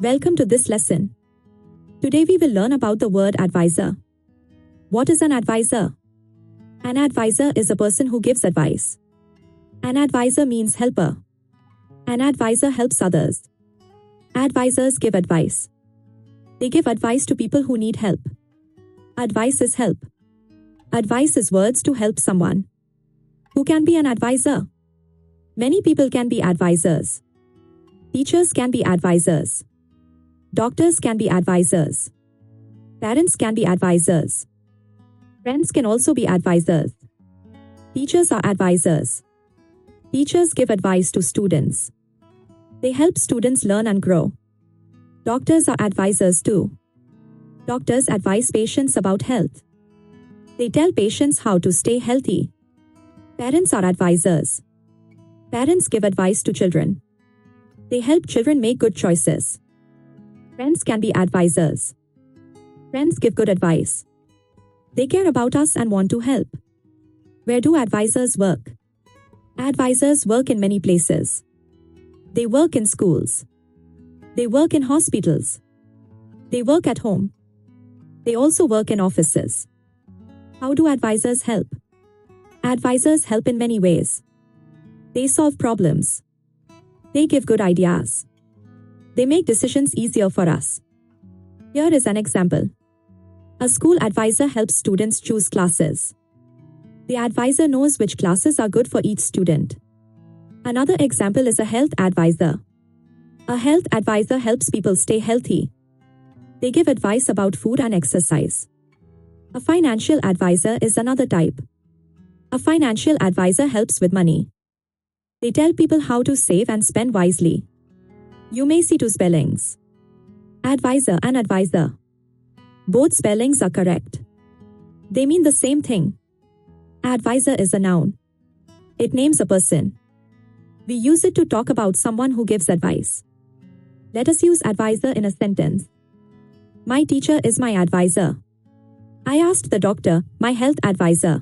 Welcome to this lesson. Today we will learn about the word advisor. What is an advisor? An advisor is a person who gives advice. An advisor means helper. An advisor helps others. Advisors give advice. They give advice to people who need help. Advice is help. Advice is words to help someone. Who can be an advisor? Many people can be advisors. Teachers can be advisors. Doctors can be advisors. Parents can be advisors. Friends can also be advisors. Teachers are advisors. Teachers give advice to students. They help students learn and grow. Doctors are advisors too. Doctors advise patients about health. They tell patients how to stay healthy. Parents are advisors. Parents give advice to children. They help children make good choices. Friends can be advisors. Friends give good advice. They care about us and want to help. Where do advisors work? Advisors work in many places. They work in schools. They work in hospitals. They work at home. They also work in offices. How do advisors help? Advisors help in many ways. They solve problems. They give good ideas. They make decisions easier for us. Here is an example. A school advisor helps students choose classes. The advisor knows which classes are good for each student. Another example is a health advisor. A health advisor helps people stay healthy. They give advice about food and exercise. A financial advisor is another type. A financial advisor helps with money. They tell people how to save and spend wisely. You may see two spellings. Advisor and advisor. Both spellings are correct. They mean the same thing. Advisor is a noun. It names a person. We use it to talk about someone who gives advice. Let us use advisor in a sentence. My teacher is my advisor. I asked the doctor, my health advisor.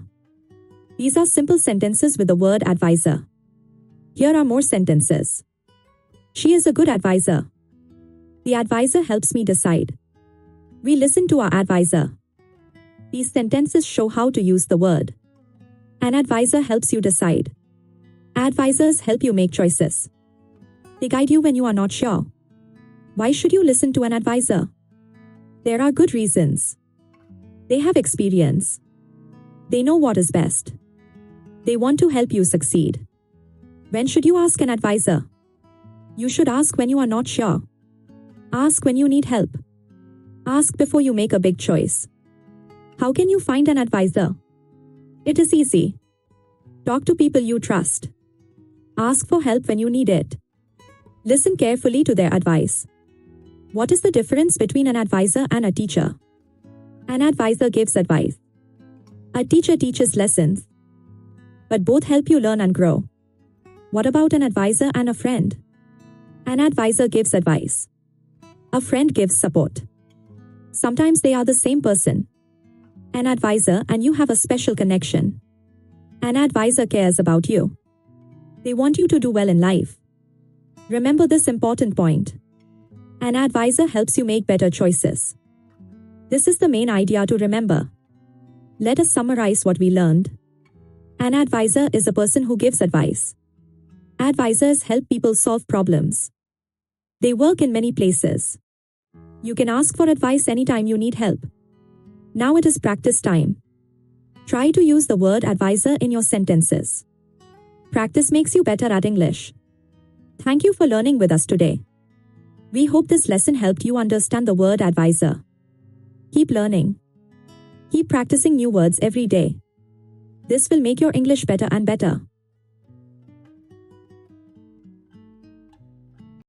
These are simple sentences with the word advisor. Here are more sentences. She is a good advisor. The advisor helps me decide. We listen to our advisor. These sentences show how to use the word. An advisor helps you decide. Advisors help you make choices. They guide you when you are not sure. Why should you listen to an advisor? There are good reasons. They have experience. They know what is best. They want to help you succeed. When should you ask an advisor? You should ask when you are not sure. Ask when you need help. Ask before you make a big choice. How can you find an advisor? It is easy. Talk to people you trust. Ask for help when you need it. Listen carefully to their advice. What is the difference between an advisor and a teacher? An advisor gives advice. A teacher teaches lessons. But both help you learn and grow. What about an advisor and a friend? An advisor gives advice. A friend gives support. Sometimes they are the same person. An advisor and you have a special connection. An advisor cares about you. They want you to do well in life. Remember this important point. An advisor helps you make better choices. This is the main idea to remember. Let us summarize what we learned. An advisor is a person who gives advice. Advisors help people solve problems. They work in many places. You can ask for advice anytime you need help. Now it is practice time. Try to use the word advisor in your sentences. Practice makes you better at English. Thank you for learning with us today. We hope this lesson helped you understand the word advisor. Keep learning. Keep practicing new words every day. This will make your English better and better.